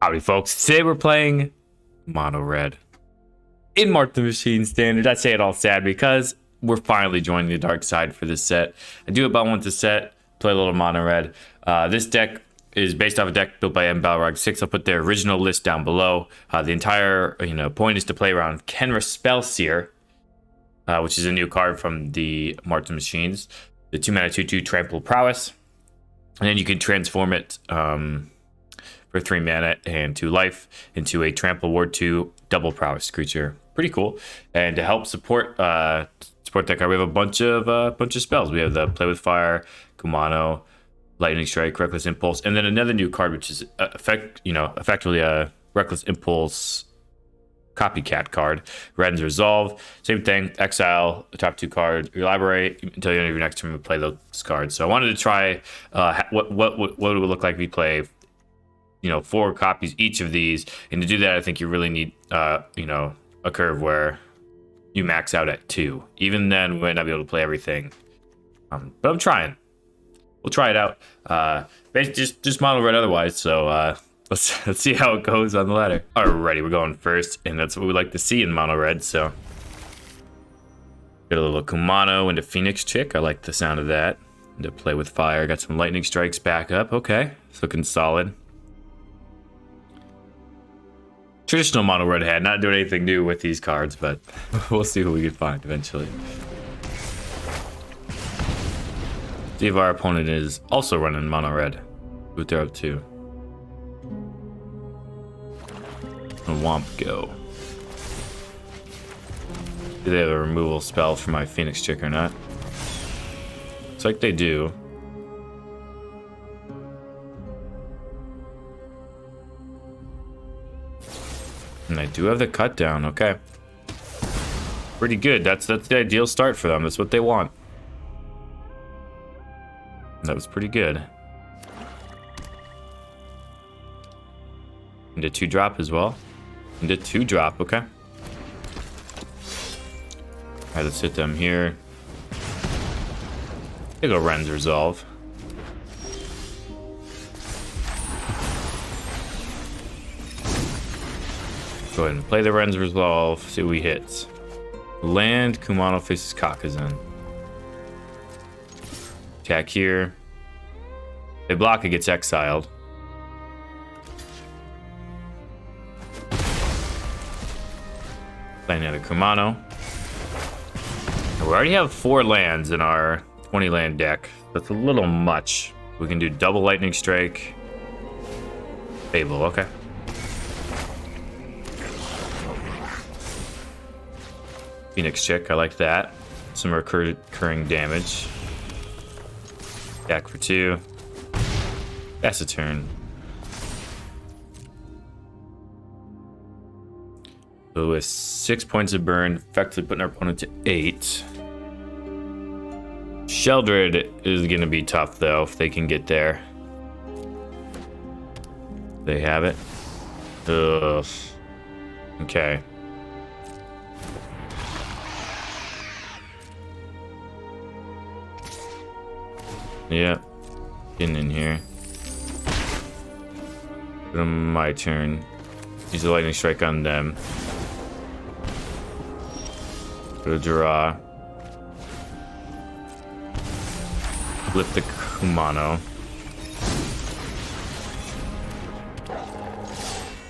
Howdy folks, today we're playing Mono Red in Mark the Machine Standard. I say it all sad because we're finally joining the dark side for this set. I do about once a set, play a little Mono Red. This deck is based off a deck built by Balrog 6. I'll put their original list down below. The entire point is to play around Kenra Spellseer, which is a new card from the Mark the Machines. The 2-mana 2/2 Trample Prowess. And then you can transform it for 3 mana and 2 life into a Trample Ward 2 double prowess creature. Pretty cool. And to help support that card, we have a bunch of spells. We have the Play with Fire, Kumano, Lightning Strike, Reckless Impulse, and then another new card which is effectively a Reckless Impulse copycat card. Redden's Resolve. Same thing. Exile the top 2 cards. Elaborate until the end of your next turn to play those cards. So I wanted to try what it would look like if we play 4 copies each of these, and to do that I think you really need a curve where you max out at 2. Even then we might not be able to play everything, but I'm trying. We'll try it out. Just Mono Red otherwise, so let's see how it goes on the ladder. Alrighty, we're going first, and that's what we like to see in Mono Red. So get a little Kumano into Phoenix Chick. I like the sound of that. To Play with Fire, got some Lightning Strikes back up. Okay, it's looking solid. Traditional Mono Red hand, not doing anything new with these cards, but we'll see who we can find eventually. See if our opponent is also running Mono Red. What they're up to. And Womp go. Do they have a removal spell for my Phoenix Chick or not? Looks like they do. And I do have the cut down. Okay, pretty good. That's the ideal start for them. That's what they want. That was pretty good. Into 2-drop as well. Into 2-drop. Okay. Alright, let's hit them here. They go Ren's Resolve. Go ahead and play the Ren's Resolve, see what we hit. Land, Kumano faces Kakazan. Attack here. They block, it gets exiled. Play another Kumano. We already have 4 lands in our 20 land deck. That's a little much. We can do double Lightning Strike. Fable, okay. Phoenix Chick, I like that. Some recurring damage. Attack for 2. That's a turn. So with 6 points of burn, effectively putting our opponent to 8. Sheldred is going to be tough though, if they can get there. They have it. Ugh. Okay. Yeah, getting in here. Put on my turn. Use a Lightning Strike on them. Go draw. Flip the Kumano.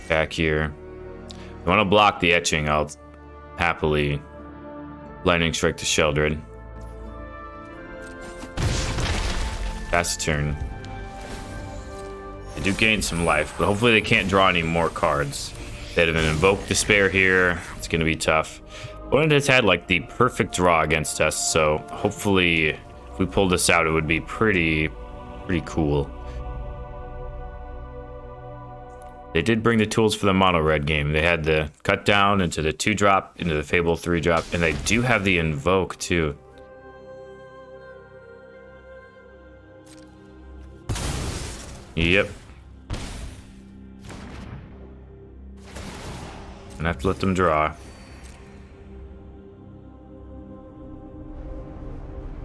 Back here. If I want to block the etching, I'll happily Lightning Strike to Sheldred. That's a turn. They do gain some life, but hopefully they can't draw any more cards. They have an Invoke Despair here. It's going to be tough. Opponent has had like the perfect draw against us, so hopefully if we pull this out, it would be pretty cool. They did bring the tools for the Mono Red game. They had the cut down into the 2-drop, into the Fable 3-drop, and they do have the Invoke too. Yep. And I have to let them draw.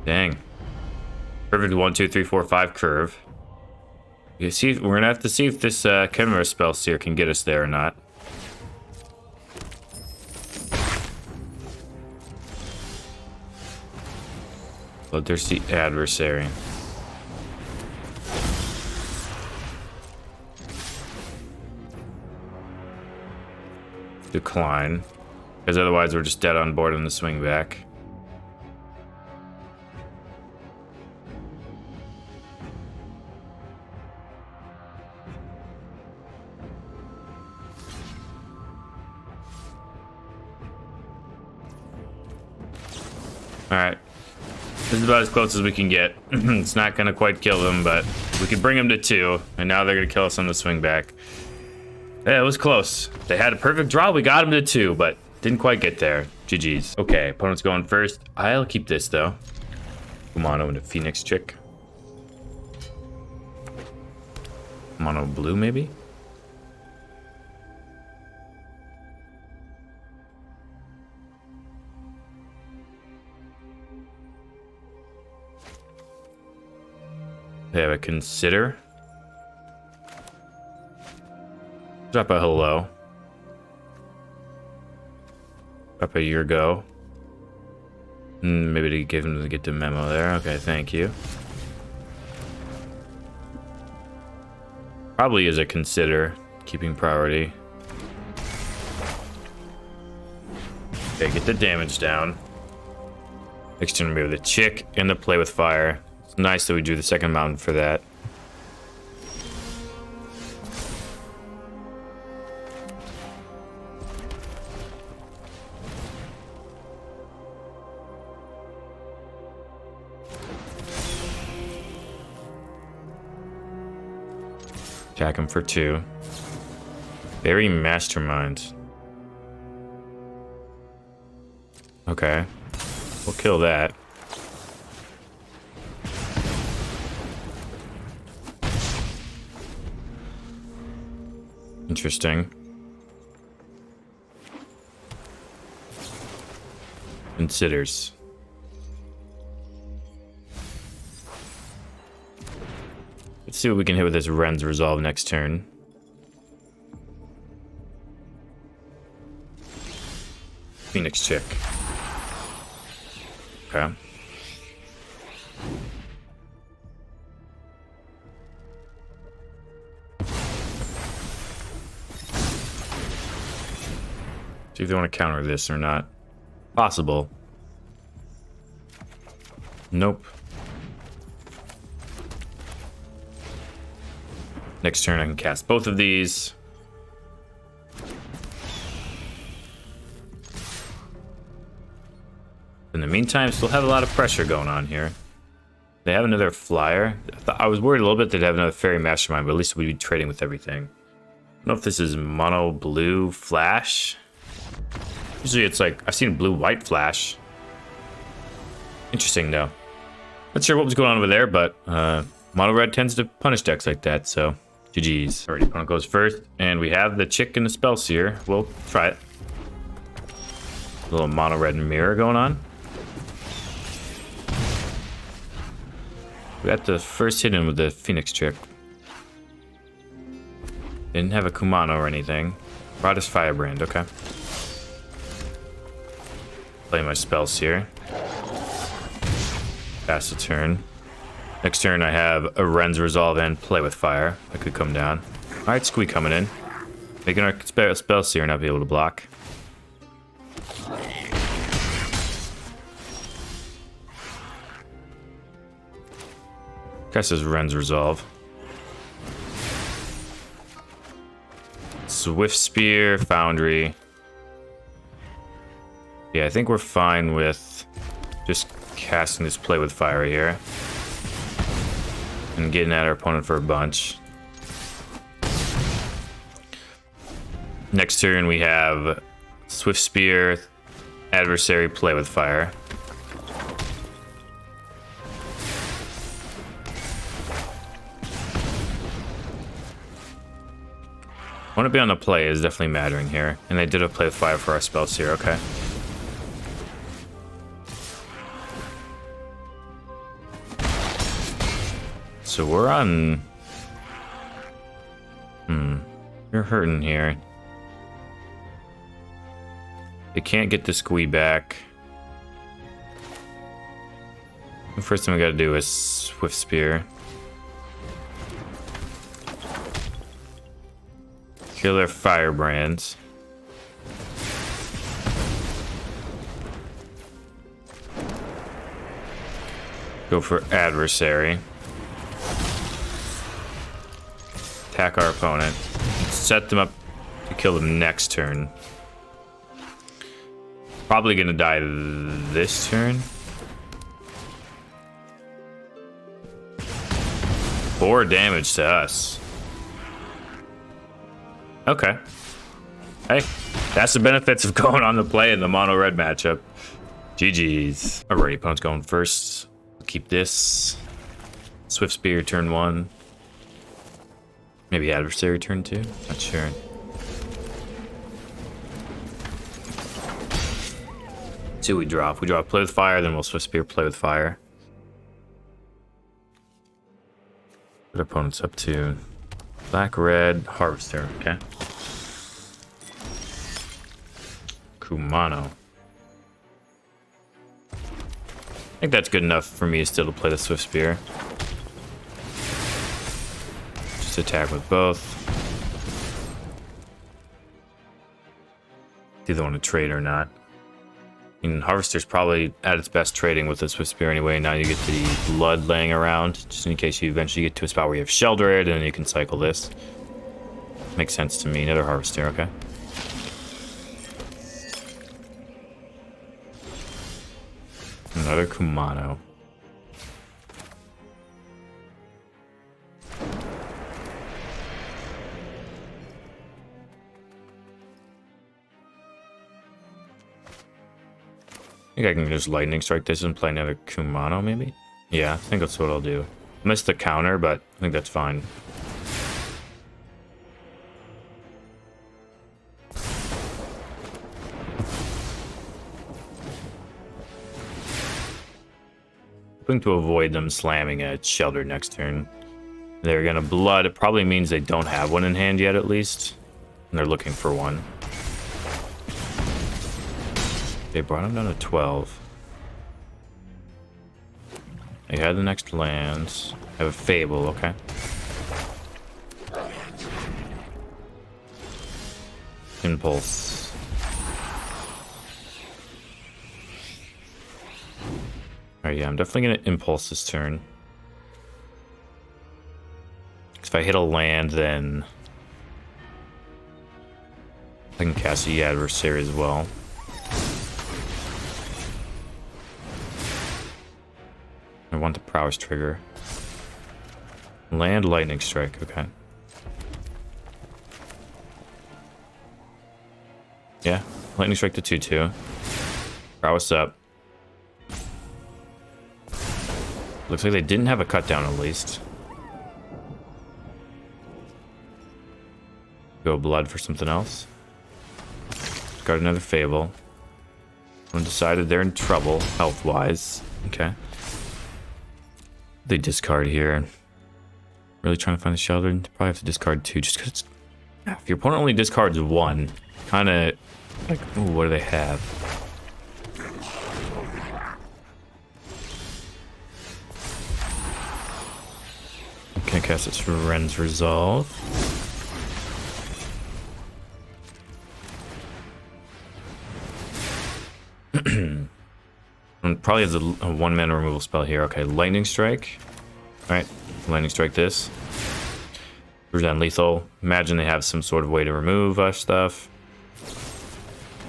Dang. Perfect 1, 2, 3, 4, 5 curve. You see, we're gonna have to see if this Chimera Spellseer can get us there or not. Bloodthirsty Adversary. Decline. Because otherwise we're just dead on board on the swing back. Alright. This is about as close as we can get. It's not going to quite kill them, but we could bring them to 2. And now they're going to kill us on the swing back. Yeah, it was close. They had a perfect draw. We got them to 2, but didn't quite get there. GG's. Okay, opponent's going first. I'll keep this, though. Mono into Phoenix Chick. Mono blue, maybe? They have a Consider. Drop a Hello. Drop a Your Go. Maybe to give him to get the memo there. Okay, thank you. Probably is a Consider, keeping priority. Okay, get the damage down. Next turn, maybe the Chick and the Play with Fire. It's nice that we drew the second mountain for that. Attack him for 2. Very Mastermind. Okay. We'll kill that. Interesting. Considers. Let's see what we can hit with this Ren's Resolve next turn. Phoenix Chick. Okay. See if they want to counter this or not. Possible. Nope. Next turn I can cast both of these. In the meantime, still have a lot of pressure going on here. They have another flyer. I was worried a little bit they'd have another Fairy Mastermind, but at least we'd be trading with everything. I don't know if this is mono blue flash. Usually it's like, I've seen blue-white flash. Interesting though. Not sure what was going on over there, but mono red tends to punish decks like that, so GG's. Alright, opponent goes first, and we have the Chick and the Spellseer. We'll try it. A little mono red mirror going on. We got the first hit in with the Phoenix Chick. Didn't have a Kumano or anything. Brought his Firebrand, okay. Play my Spellseer. Pass the turn. Next turn I have a Ren's Resolve and Play with Fire. That could come down. Alright, Squee coming in. Making our Spellseer not be able to block. Cast his Ren's Resolve. Swift Spear, Foundry. Yeah, I think we're fine with just casting this Play with Fire here. And getting at our opponent for a bunch. Next turn we have Swift Spear, Adversary, Play with Fire. Want to be on the play is definitely mattering here. And they did a Play with Fire for our Spellseer, okay. So we're on You're hurting here. They can't get the squee back. The first thing we gotta do is Swift Spear. Kill their firebrands. Go for adversary. Attack our opponent. Set them up to kill them next turn. Probably gonna die this turn. 4 damage to us. Okay. Hey, that's the benefits of going on the play in the mono red matchup. GG's. Alrighty, opponent's going first. Keep this. Swift Spear turn 1. Maybe adversary turn 2. Not sure. See what we drop. We drop play with fire, then we'll Swift Spear play with fire. What opponent's up to? Black, red, harvester. Okay. Kumano. I think that's good enough for me still to play the Swift Spear. Just attack with both. Either want to trade or not. I mean, Harvester's probably at its best trading with the Swift Spear anyway. Now you get the blood laying around, just in case you eventually get to a spot where you have Sheldred, and then you can cycle this. Makes sense to me. Another Harvester, okay. Another Kumano. I think I can just lightning strike this and play another Kumano, maybe? Yeah, I think that's what I'll do. Missed the counter, but I think that's fine. Hoping to avoid them slamming a Sheldred next turn. They're gonna blood. It probably means they don't have one in hand yet, at least. And they're looking for one. They brought him down to 12. They had the next lands. Have a Fable, okay. Impulse. Alright, yeah, I'm definitely gonna Impulse this turn. If I hit a land, then I can cast the adversary as well. I want the prowess trigger. Land lightning strike, okay. Yeah, lightning strike to 2/2. Prowess up. Looks like they didn't have a cut down at least. Go blood for something else. Got another Fable. Someone decided they're in trouble health wise. Okay. They discard here. Really trying to find the Sheldred? Probably have to discard 2 just because if your opponent only discards 1, kind of like, ooh, what do they have? Can't cast its Ren's Resolve. And probably has a 1-mana removal spell here. Okay, Lightning Strike. Alright, Lightning Strike this. Present lethal. Imagine they have some sort of way to remove stuff.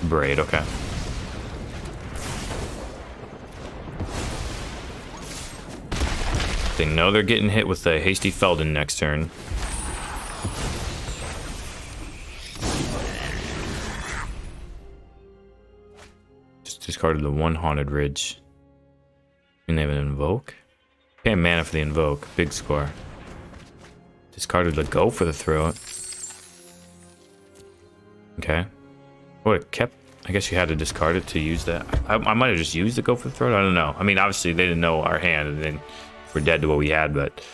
Braid, okay. They know they're getting hit with the Hasty Feldon next turn. Discarded the 1 Haunted Ridge. And they have an Invoke? Can't mana for the Invoke. Big score. Discarded the Go for the Throat. Okay. Oh, it kept... I guess you had to discard it to use that. I might have just used the Go for the Throat. I don't know. I mean, obviously, they didn't know our hand, and then we're dead to what we had, but...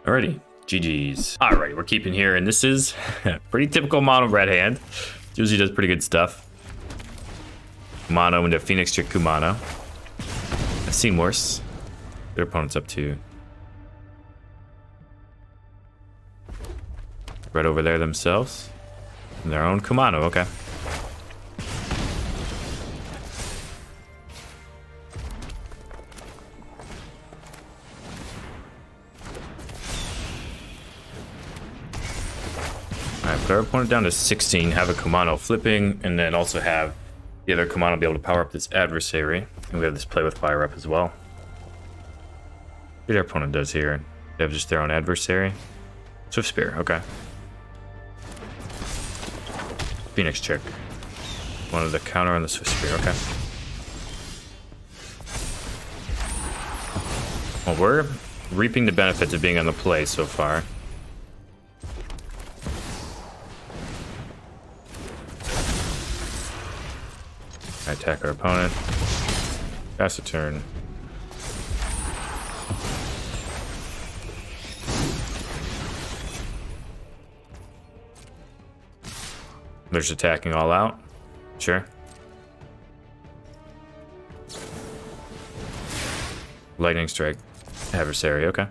Alrighty. GG's. Alright, we're keeping here, and this is a pretty typical mono red hand. Usually does pretty good stuff. Mono into Phoenix Trick Kumano. I've seen worse. Their opponent's up to right over there themselves. And their own Kumano, okay. Alright, put our opponent down to 16, have a Kumano flipping, and then also have the other Kumano be able to power up this adversary. And we have this play with fire up as well. What our opponent does here? They have just their own adversary. Swift Spear, okay. Phoenix Trick. Wanted the counter on the Swift Spear, okay. Well, we're reaping the benefits of being on the play so far. I attack our opponent. Pass a turn. They're just attacking all out. Sure. Lightning Strike. Adversary, okay.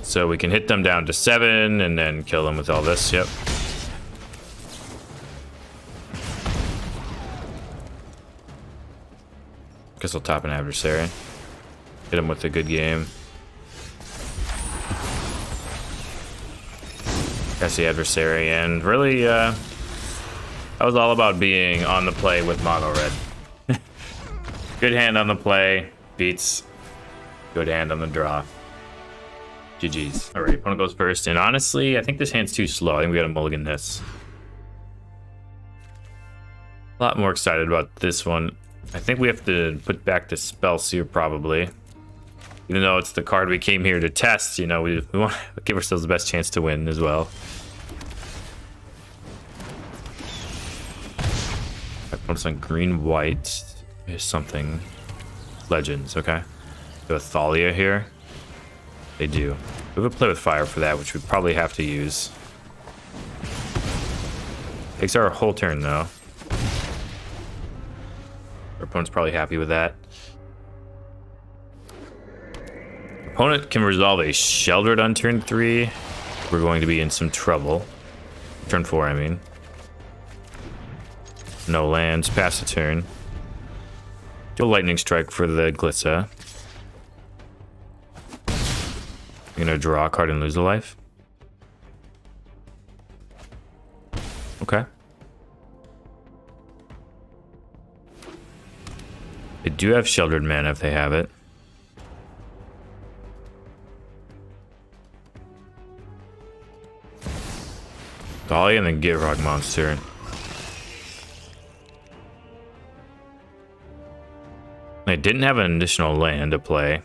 So we can hit them down to 7 and then kill them with all this, yep. Guess I'll top an adversary. Hit him with a good game. That's the adversary, and really, that was all about being on the play with mono red. Good hand on the play, beats good hand on the draw. GG's. Alright, opponent goes first, and honestly, I think this hand's too slow. I think we gotta mulligan this. A lot more excited about this one. I think we have to put back the Spellseer probably. Even though it's the card we came here to test, you know, we want to give ourselves the best chance to win as well. I put on green-white. Here's something. Legends, okay. Do a Thalia here. They do. We have a play with fire for that, which we probably have to use. Takes our whole turn though. Our opponent's probably happy with that. Opponent can resolve a Sheldred on turn 3. We're going to be in some trouble. Turn 4, I mean. No lands, pass the turn. Do a Lightning Strike for the Glissa. You're gonna draw a card and lose a life. Okay. They do have Sheldred mana if they have it. Dolly and then Gitrog monster. They didn't have an additional land to play.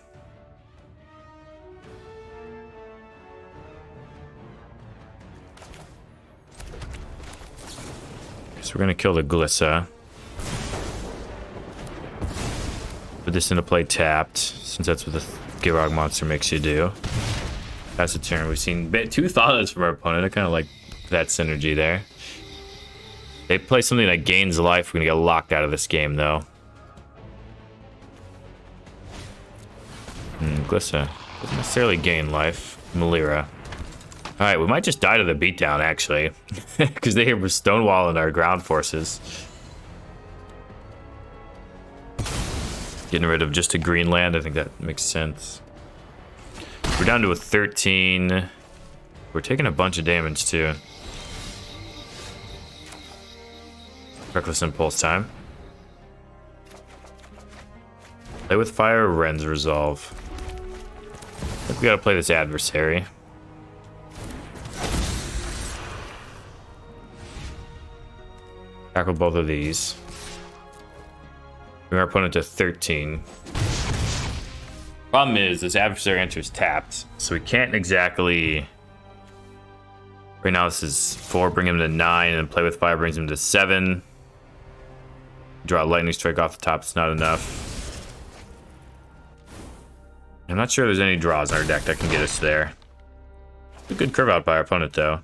So we're gonna kill the Glissa. Put this into play tapped, since that's what the Gitrog monster makes you do. That's a turn. We've seen 2 Thalias from our opponent. I kind of like that synergy there. They play something that gains life. We're gonna get locked out of this game though. Glissa doesn't necessarily gain life. Malira. Alright, we might just die to the beatdown actually. Because they were stonewalling our ground forces. Getting rid of just a green land, I think that makes sense. We're down to a 13. We're taking a bunch of damage too. Reckless Impulse time. Play with fire, Ren's Resolve. I think we gotta play this adversary. Tackle both of these. Bring our opponent to 13. Problem is, this adversary enters tapped, so we can't exactly... Right now this is 4, bring him to 9, and play with fire brings him to 7. Draw a Lightning Strike off the top, it's not enough. I'm not sure there's any draws in our deck that can get us there. A good curve out by our opponent, though.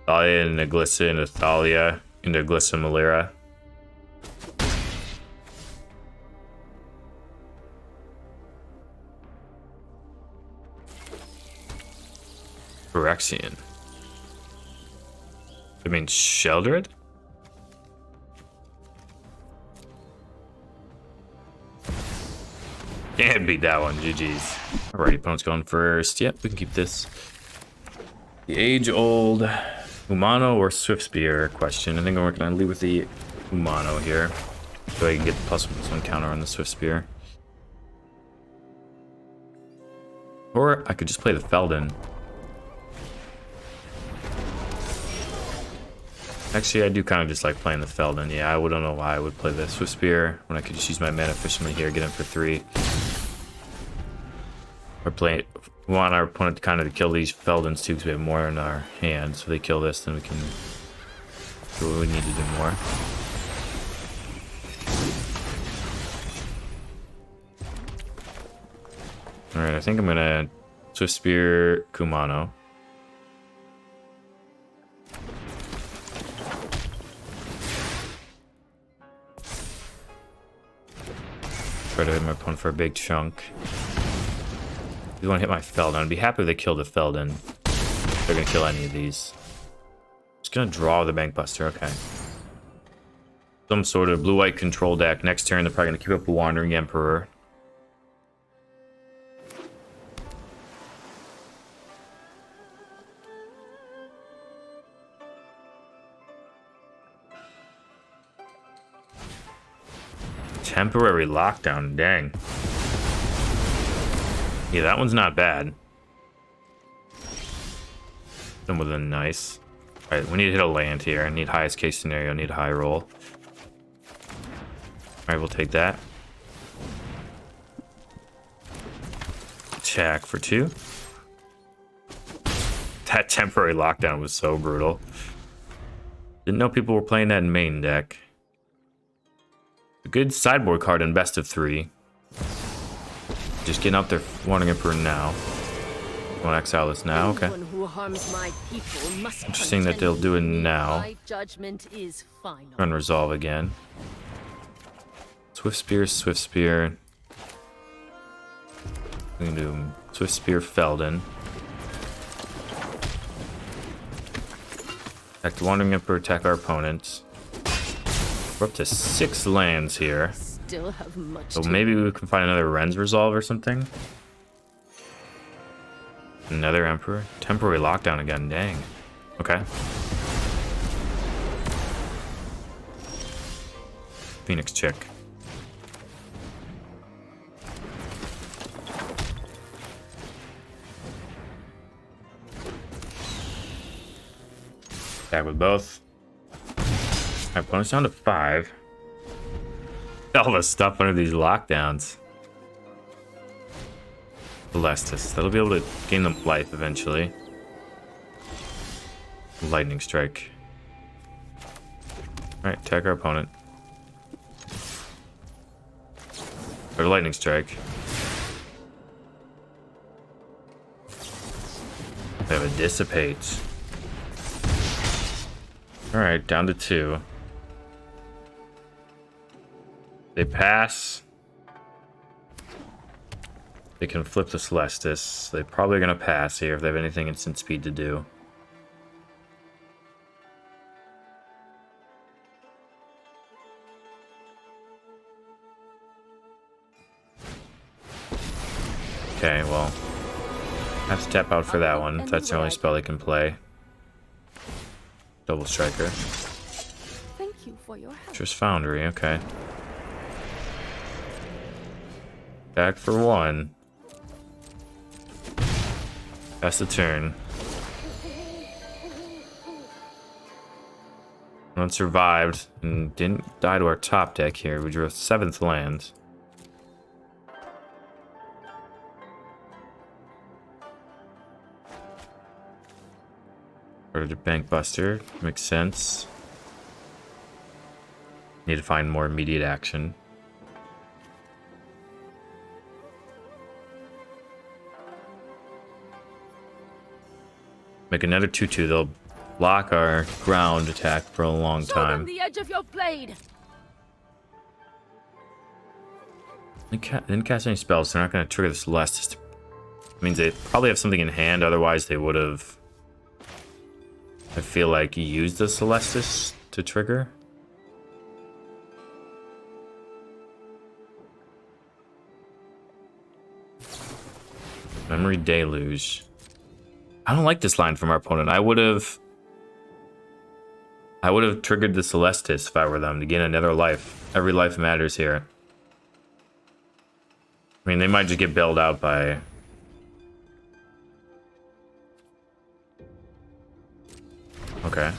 Thalia into Glissa into Thalia into Glissa Malira. Phyrexian. I mean, Sheldred? Can't beat that one, GG's. Alrighty, opponent's going first. Yep, we can keep this. The age-old Umano or Swift Spear question. I think we're going to lead with the Umano here, so I can get the +1/+1 counter on the Swift Spear. Or I could just play the Feldon. Actually, I do kind of just like playing the Feldon. Yeah, I don't know why I would play the Swift Spear when I could just use my mana efficiently here, get him for 3. Or play. We want our opponent to kind of kill these Feldons too, because we have more in our hand. So if they kill this, then we can do what we need to do more. Alright, I think I'm gonna Swift Spear Kumano. Try to hit my opponent for a big chunk. You want to hit my Feldon. I'd be happy if they killed the Feldon. They're gonna kill any of these. Just gonna draw the Bankbuster. Okay. Some sort of blue-white control deck. Next turn, they're probably gonna keep up a Wandering Emperor. Temporary lockdown, dang. Yeah, that one's not bad. Done with a nice. Alright, we need to hit a land here. I need highest case scenario, I need a high roll. Alright, we'll take that. Attack for 2. That temporary lockdown was so brutal. Didn't know people were playing that in main deck. A good sideboard card in best of 3. Just getting up there, Wandering Emperor now. Want to exile this now? Okay. Interesting that they'll do it now. Run resolve again. Swift Spear, Swift Spear. We can do Swift Spear Feldon. Attack the Wandering Emperor, attack our opponents. We're up to 6 lands here. Still have much so maybe we can find another Ren's Resolve or something. Another Emperor. Temporary lockdown again, dang. Okay. Phoenix Chick. Attack with both. My opponent's down to 5. All the stuff under these lockdowns. Celestis. That'll be able to gain them life eventually. Lightning Strike. Alright, attack our opponent. Or Lightning Strike. They have a Dissipate. Alright, down to 2. They pass. They can flip the Celestis. They're probably going to pass here if they have anything instant speed to do. Okay, well. Have to tap out for that one. That's the only spell they can play. Double Striker. Thank you for your help. Just Foundry, okay. Back for 1. That's the turn. One survived and didn't die to our top deck here. We drew a 7th land. Ordered a Bankbuster. Makes sense. Need to find more immediate action. Make another 2/2. They'll block our ground attack for a long Show them time. the edge of your blade. They didn't cast any spells. They're not going to trigger the Celestis. It means they probably have something in hand. Otherwise, they would have. I feel like used the Celestis to trigger. Memory Deluge. I don't like this line from our opponent. I would have triggered the Celestis if I were them to gain another life. Every life matters here. I mean, they might just get bailed out by... Okay.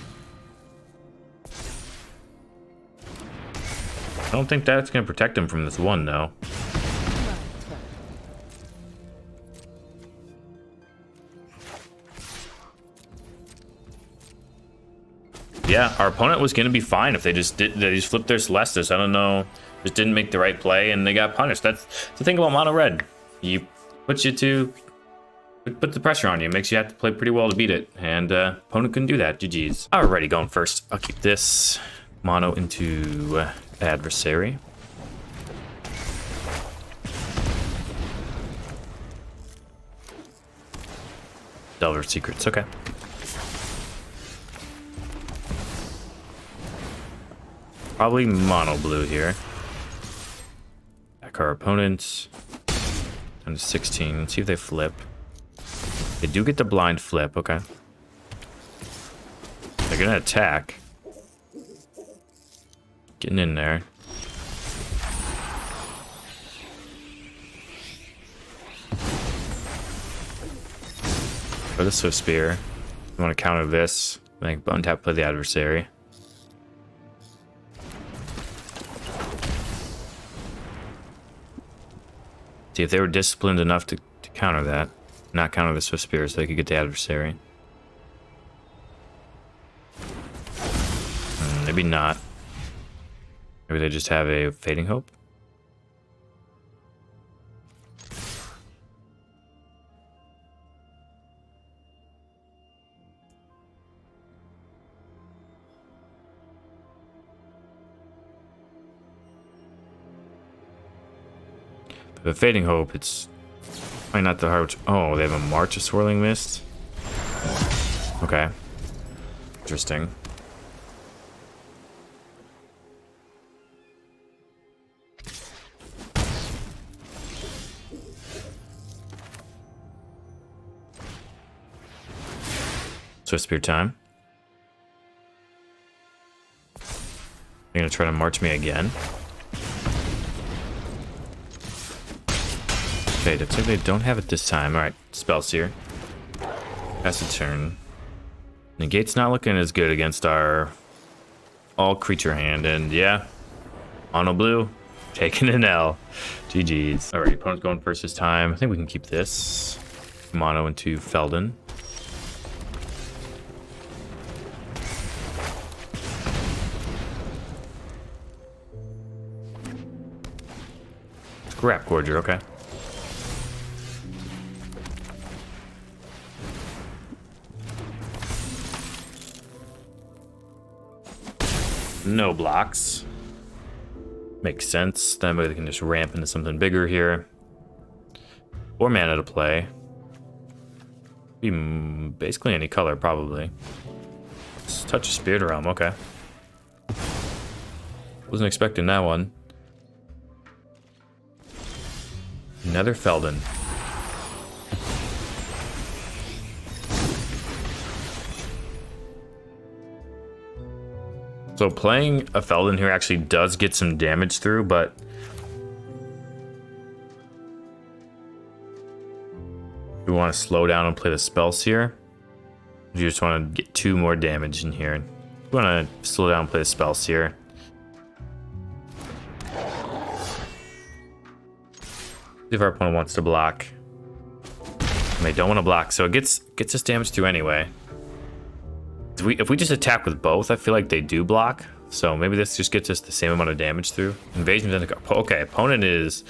I don't think that's going to protect him from this one, though. Yeah, our opponent was going to be fine if they just flipped their Celestis. I don't know. Just didn't make the right play and they got punished. That's the thing about Mono Red. He puts you to... Put the pressure on you. Makes you have to play pretty well to beat it. And opponent couldn't do that. GG's. Alrighty, going first. I'll keep this mono into adversary. Delver Secrets. Okay. Probably mono blue here. Back our opponents. Down to 16. Let's see if they flip. They do get the blind flip. Okay. They're gonna attack. Getting in there. Or the Swift Spear. You want to counter this. Like untap, play the adversary. See if they were disciplined enough to counter that. Not counter the Swift Spear so they could get the adversary. Maybe not. Maybe they just have a Fading Hope. The Fading Hope, it's probably not the hard. Oh, they have a March of Swirling Mist. Okay. Interesting. Swift Spear time. They're gonna try to march me again. Okay, looks like they don't have it this time. Alright, Spellseer. Pass a turn. Negate's not looking as good against our all creature hand, and yeah, mono blue, taking an L. GG's. Alright, opponent's going first this time. I think we can keep this. Mono into Felden. Scrap Gorger, okay. No blocks. Makes sense. That way they can just ramp into something bigger here. 4 mana to play. Be basically any color, probably. Let's touch a Spirit Realm, okay. Wasn't expecting that one. Another Felden. So playing a Felden here actually does get some damage through, but we want to slow down and play the Spellseer. You just want to get 2 more damage in here. We want to slow down and play the Spellseer. See if our opponent wants to block. And they don't want to block, so it gets us damage through anyway. If we just attack with both, I feel like they do block. So maybe this just gets us the same amount of damage through. Invasion doesn't go. Okay, opponent is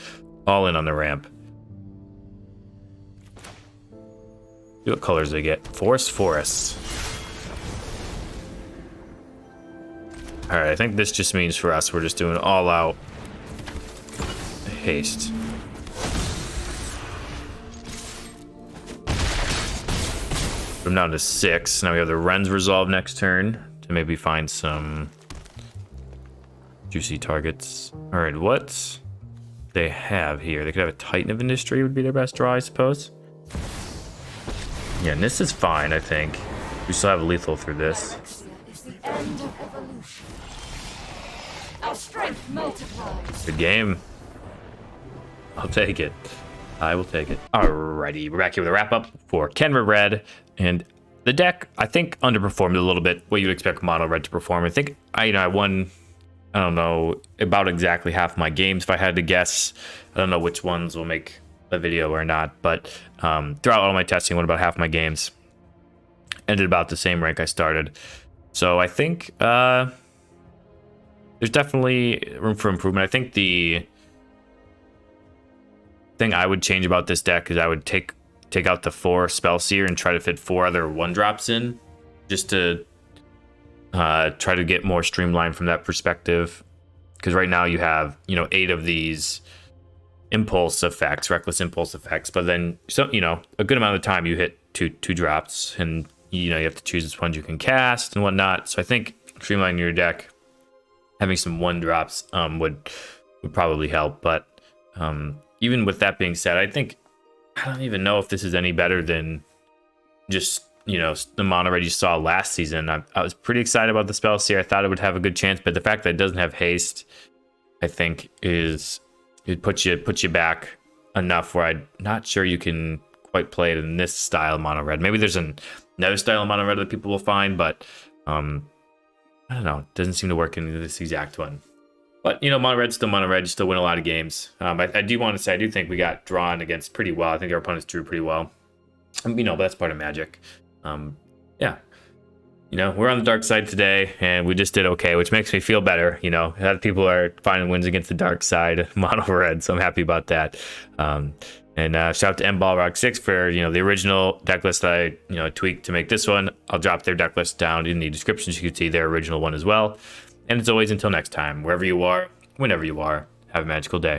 all in on the ramp. See what colors they get. Forests. All right, I think this just means for us, we're just doing all out haste. I'm down to 6. Now we have the Ren's Resolve next turn to maybe find some juicy targets. All right, what they have here? They could have a Titan of Industry would be their best draw, I suppose. Yeah, and this is fine, I think. We still have lethal through this. Is the end of evolution. Our strength multiplies. Good game. I'll take it. I will take it. Alrighty, we're back here with a wrap up for Mono Red, and the deck I think underperformed a little bit what you'd expect Mono Red to perform. I think I won, I don't know, about exactly half my games if I had to guess. I don't know which ones will make a video or not, but throughout all my testing, I won about half my games. Ended about the same rank I started. So I think there's definitely room for improvement. I think the thing I would change about this deck is I would take out the 4 Spellseer and try to fit 4 other 1-drops in, just to try to get more streamlined from that perspective. Because right now you have 8 of these impulse effects, reckless impulse effects, but then a good amount of the time you hit two drops, and you have to choose which ones you can cast and whatnot. So I think streamlining your deck, having some 1-drops would probably help. But even with that being said, I don't even know if this is any better than just the Mono Red you saw last season. I was pretty excited about the Spellseer. I thought it would have a good chance, but the fact that it doesn't have haste, I think it puts you back enough where I'm not sure you can quite play it in this style of Mono Red. Maybe there's another style of Mono Red that people will find, but I don't know. It doesn't seem to work in this exact one. But Mono Red's still Mono Red. You still win a lot of games. I do want to say I do think we got drawn against pretty well. I think our opponents drew pretty well. But that's part of Magic. Yeah. We're on the dark side today, and we just did okay, which makes me feel better. A lot of people are finding wins against the dark side Mono Red, so I'm happy about that. And shout out to MBallRock6 for the original deck list that I tweaked to make this one. I'll drop their deck list down in the description so you can see their original one as well. And as always, until next time, wherever you are, whenever you are, have a magical day.